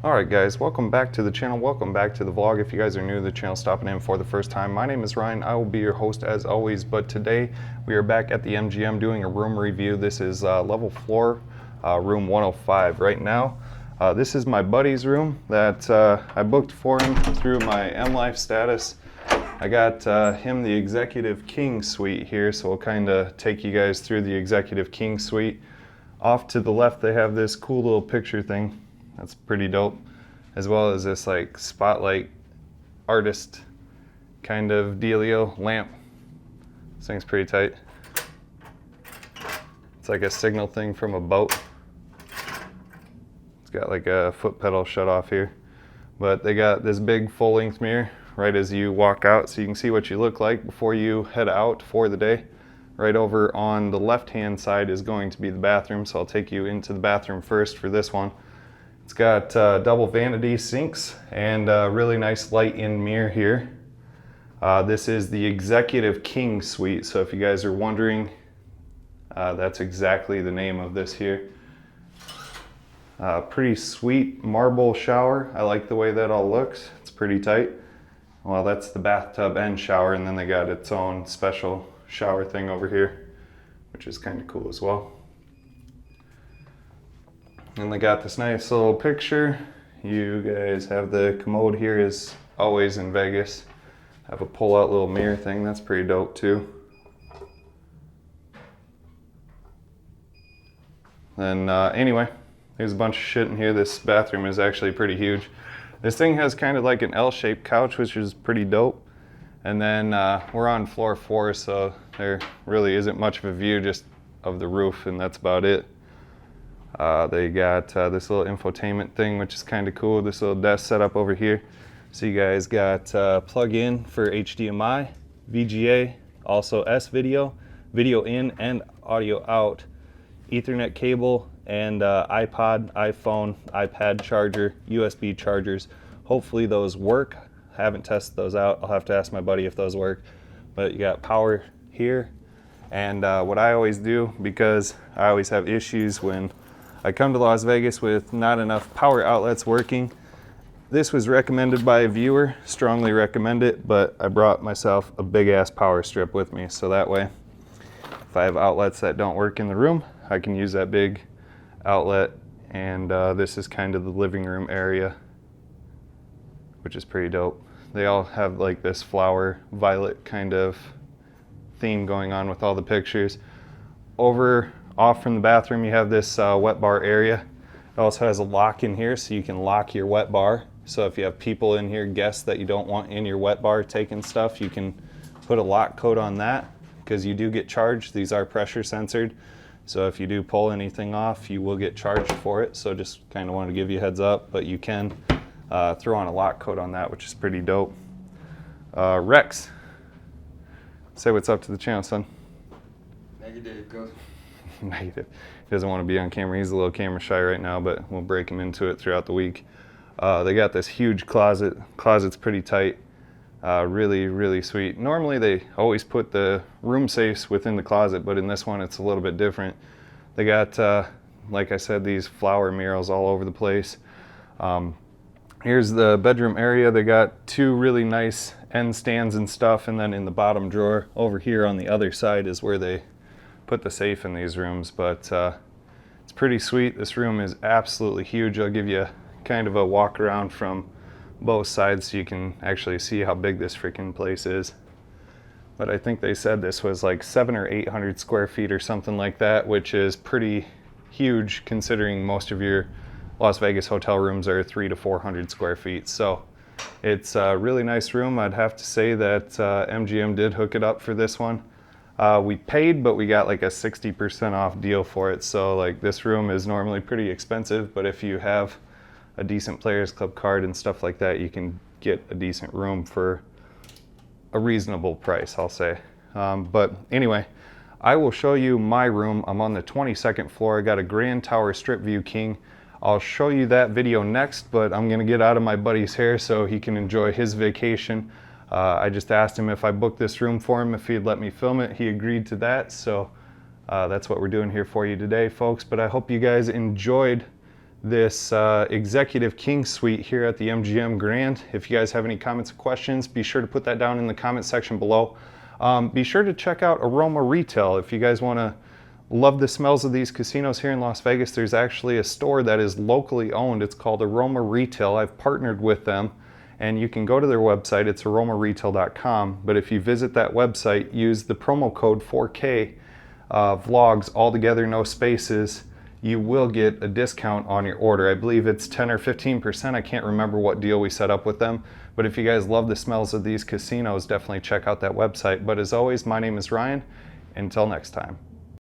Alright guys, welcome back to the channel, welcome back to the vlog. If you guys are new to the channel, stopping in for the first time, my name is Ryan. I will be your host as always, but today we are back at the MGM doing a room review. This is level floor, room 105 right now. This is my buddy's room that I booked for him through my MLife status. I got him the Executive King Suite here, so we'll kind of take you guys through the Executive King Suite. Off to the left they have this cool little picture thing. That's pretty dope, as well as this like spotlight artist kind of dealio lamp. This thing's pretty tight. It's like a signal thing from a boat. It's got like a foot pedal shut off here, but they got this big full-length mirror right as you walk out, so you can see what you look like before you head out for the day. Right over on the left-hand side is going to be the bathroom, so I'll take you into the bathroom first for this one. It's got double vanity sinks and a really nice light-in mirror here. This is the Executive King Suite, so if you guys are wondering, that's exactly the name of this here. Pretty sweet marble shower. I like the way that all looks. It's pretty tight. Well, that's the bathtub and shower, and then they got its own special shower thing over here, which is kind of cool as well. And they got this nice little picture. You guys have the commode here as always in Vegas. Have a pull-out little mirror thing. That's pretty dope too. Then anyway, there's a bunch of shit in here. This bathroom is actually pretty huge. This thing has kind of like an L-shaped couch, which is pretty dope. And then we're on floor 4, so there really isn't much of a view just of the roof, and that's about it. They got this little infotainment thing, which is kind of cool. This little desk set up over here. So you guys got plug-in for HDMI, VGA, also S-video, video in and audio out, Ethernet cable, and iPod, iPhone, iPad charger, USB chargers. Hopefully those work. Haven't tested those out. I'll have to ask my buddy if those work. But you got power here. And what I always do, because I always have issues when I come to Las Vegas with not enough power outlets working. This was recommended by a viewer, strongly recommend it, but I brought myself a big ass power strip with me, so that way if I have outlets that don't work in the room, I can use that big outlet. And this is kind of the living room area, which is pretty dope. They all have like this flower violet kind of theme going on with all the pictures. Off from the bathroom, you have this wet bar area. It also has a lock in here, so you can lock your wet bar. So if you have people in here, guests that you don't want in your wet bar taking stuff, you can put a lock code on that, because you do get charged. These are pressure censored, so if you do pull anything off, you will get charged for it. So just kind of want to give you a heads up, but you can throw on a lock code on that, which is pretty dope. Rex, say what's up to the channel, son. Negative, go. Negative. He doesn't want to be on camera. He's a little camera shy right now, but we'll break him into it throughout the week. They got this huge closet. Closet's pretty tight. Really, really sweet. Normally they always put the room safes within the closet, but in this one it's a little bit different. They got, like I said, these flower murals all over the place. Here's the bedroom area. They got 2 really nice end stands and stuff, and then in the bottom drawer over here on the other side is where they put the safe in these rooms. But it's pretty sweet. This room is absolutely huge. I'll give you kind of a walk around from both sides so you can actually see how big this freaking place is. But I think they said this was like 700 or 800 square feet or something like that, which is pretty huge considering most of your Las Vegas hotel rooms are 300 to 400 square feet. So it's a really nice room. I'd have to say that MGM did hook it up for this one. We paid, but we got like a 60% off deal for it. So like this room is normally pretty expensive, but if you have a decent Players Club card and stuff like that, you can get a decent room for a reasonable price, I'll say. But anyway, I will show you my room. I'm on the 22nd floor. I got a Grand Tower Strip View King. I'll show you that video next, but I'm gonna get out of my buddy's hair so he can enjoy his vacation. I just asked him if I booked this room for him, if he'd let me film it. He agreed to that, so that's what we're doing here for you today, folks. But I hope you guys enjoyed this Executive King Suite here at the MGM Grand. If you guys have any comments or questions, be sure to put that down in the comment section below. Be sure to check out Aroma Retail. If you guys want to love the smells of these casinos here in Las Vegas, there's actually a store that is locally owned. It's called Aroma Retail. I've partnered with them, and you can go to their website. It's aromaretail.com. But if you visit that website, use the promo code 4K vlogs, all together, no spaces, you will get a discount on your order. I believe it's 10 or 15%. I can't remember what deal we set up with them. But if you guys love the smells of these casinos, definitely check out that website. But as always, my name is Ryan. Until next time.